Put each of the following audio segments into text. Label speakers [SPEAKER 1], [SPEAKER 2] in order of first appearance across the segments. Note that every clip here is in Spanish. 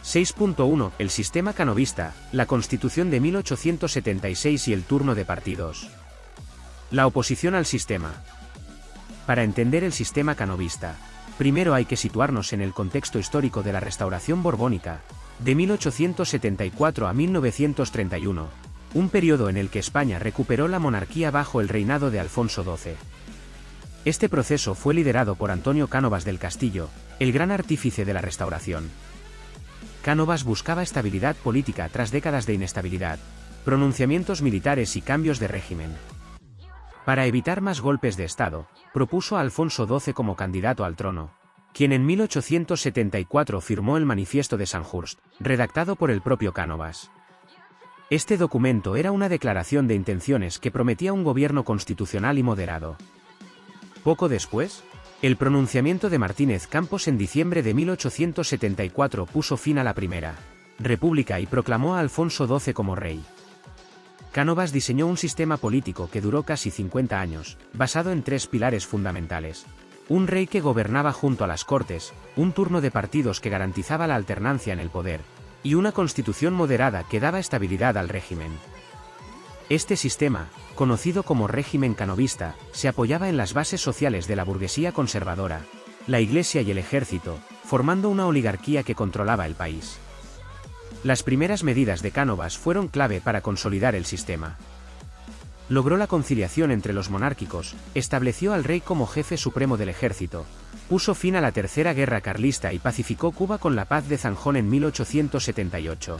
[SPEAKER 1] 6.1. El sistema canovista, la Constitución de 1876 y el turno de partidos. La oposición al sistema. Para entender el sistema canovista, primero hay que situarnos en el contexto histórico de la Restauración borbónica, de 1874 a 1931, un periodo en el que España recuperó la monarquía bajo el reinado de Alfonso XII. Este proceso fue liderado por Antonio Cánovas del Castillo, el gran artífice de la Restauración. Cánovas buscaba estabilidad política tras décadas de inestabilidad, pronunciamientos militares y cambios de régimen. Para evitar más golpes de Estado, propuso a Alfonso XII como candidato al trono, quien en 1874 firmó el Manifiesto de Sandhurst, redactado por el propio Cánovas. Este documento era una declaración de intenciones que prometía un gobierno constitucional y moderado. Poco después, el pronunciamiento de Martínez Campos en diciembre de 1874 puso fin a la Primera República y proclamó a Alfonso XII como rey. Cánovas diseñó un sistema político que duró casi 50 años, basado en tres pilares fundamentales: un rey que gobernaba junto a las Cortes, un turno de partidos que garantizaba la alternancia en el poder, y una constitución moderada que daba estabilidad al régimen. Este sistema, conocido como régimen canovista, se apoyaba en las bases sociales de la burguesía conservadora, la Iglesia y el ejército, formando una oligarquía que controlaba el país. Las primeras medidas de Cánovas fueron clave para consolidar el sistema. Logró la conciliación entre los monárquicos, estableció al rey como jefe supremo del ejército, puso fin a la Tercera Guerra Carlista y pacificó Cuba con la Paz de Zanjón en 1878.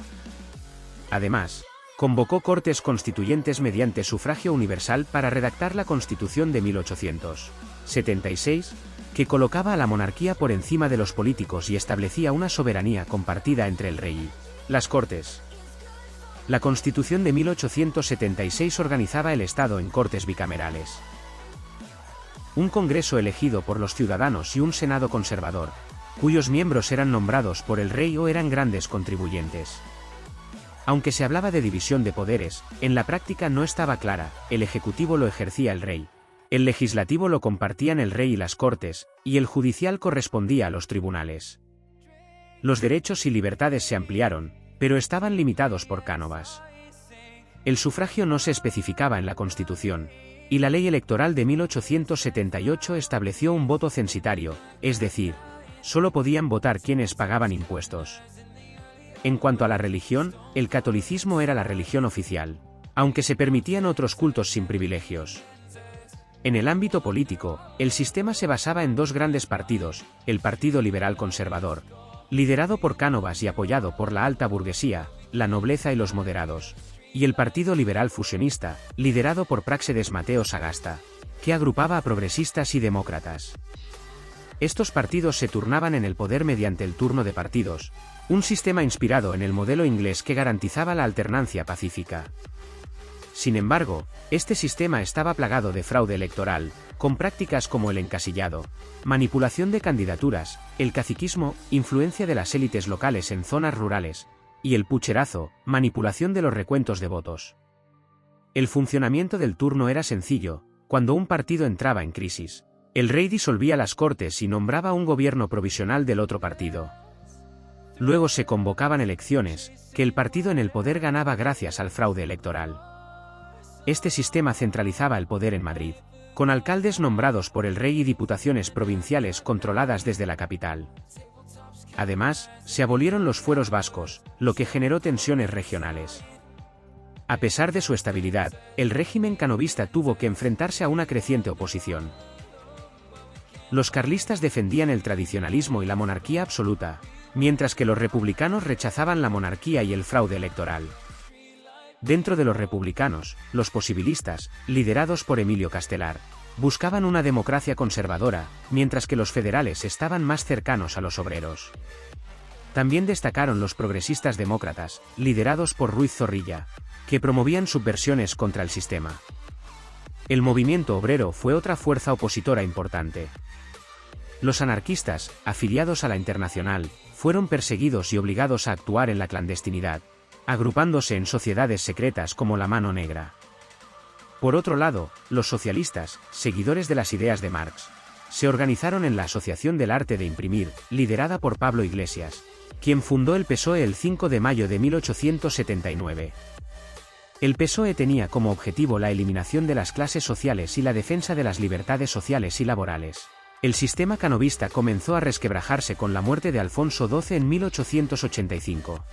[SPEAKER 1] Además, convocó Cortes Constituyentes mediante sufragio universal para redactar la Constitución de 1876, que colocaba a la monarquía por encima de los políticos y establecía una soberanía compartida entre el rey y las Cortes. La Constitución de 1876 organizaba el Estado en Cortes bicamerales, un Congreso elegido por los ciudadanos y un Senado conservador, cuyos miembros eran nombrados por el rey o eran grandes contribuyentes. Aunque se hablaba de división de poderes, en la práctica no estaba clara. El ejecutivo lo ejercía el rey, el legislativo lo compartían el rey y las Cortes, y el judicial correspondía a los tribunales. Los derechos y libertades se ampliaron, pero estaban limitados por Cánovas. El sufragio no se especificaba en la Constitución, y la ley electoral de 1878 estableció un voto censitario, es decir, solo podían votar quienes pagaban impuestos. En cuanto a la religión, el catolicismo era la religión oficial, aunque se permitían otros cultos sin privilegios. En el ámbito político, el sistema se basaba en dos grandes partidos: el Partido Liberal Conservador, liderado por Cánovas y apoyado por la alta burguesía, la nobleza y los moderados, y el Partido Liberal Fusionista, liderado por Práxedes Mateo Sagasta, que agrupaba a progresistas y demócratas. Estos partidos se turnaban en el poder mediante el turno de partidos, un sistema inspirado en el modelo inglés que garantizaba la alternancia pacífica. Sin embargo, este sistema estaba plagado de fraude electoral, con prácticas como el encasillado, manipulación de candidaturas, el caciquismo, influencia de las élites locales en zonas rurales, y el pucherazo, manipulación de los recuentos de votos. El funcionamiento del turno era sencillo: cuando un partido entraba en crisis, el rey disolvía las Cortes y nombraba un gobierno provisional del otro partido. Luego se convocaban elecciones, que el partido en el poder ganaba gracias al fraude electoral. Este sistema centralizaba el poder en Madrid, con alcaldes nombrados por el rey y diputaciones provinciales controladas desde la capital. Además, se abolieron los fueros vascos, lo que generó tensiones regionales. A pesar de su estabilidad, el régimen canovista tuvo que enfrentarse a una creciente oposición. Los carlistas defendían el tradicionalismo y la monarquía absoluta, mientras que los republicanos rechazaban la monarquía y el fraude electoral. Dentro de los republicanos, los posibilistas, liderados por Emilio Castelar, buscaban una democracia conservadora, mientras que los federales estaban más cercanos a los obreros. También destacaron los progresistas demócratas, liderados por Ruiz Zorrilla, que promovían subversiones contra el sistema. El movimiento obrero fue otra fuerza opositora importante. Los anarquistas, afiliados a la Internacional, fueron perseguidos y obligados a actuar en la clandestinidad, agrupándose en sociedades secretas como la Mano Negra. Por otro lado, los socialistas, seguidores de las ideas de Marx, se organizaron en la Asociación del Arte de Imprimir, liderada por Pablo Iglesias, quien fundó el PSOE el 5 de mayo de 1879. El PSOE tenía como objetivo la eliminación de las clases sociales y la defensa de las libertades sociales y laborales. El sistema canovista comenzó a resquebrajarse con la muerte de Alfonso XII en 1885.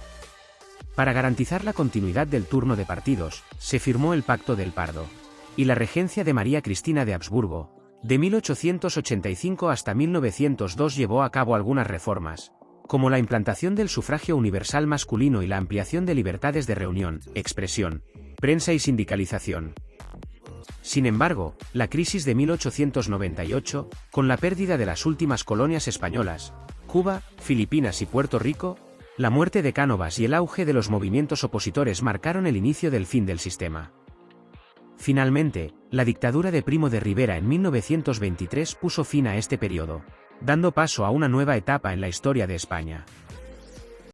[SPEAKER 1] Para garantizar la continuidad del turno de partidos, se firmó el Pacto del Pardo. Y la regencia de María Cristina de Habsburgo, de 1885 hasta 1902, llevó a cabo algunas reformas, como la implantación del sufragio universal masculino y la ampliación de libertades de reunión, expresión, prensa y sindicalización. Sin embargo, la crisis de 1898, con la pérdida de las últimas colonias españolas, Cuba, Filipinas y Puerto Rico, la muerte de Cánovas y el auge de los movimientos opositores marcaron el inicio del fin del sistema. Finalmente, la dictadura de Primo de Rivera en 1923 puso fin a este periodo, dando paso a una nueva etapa en la historia de España.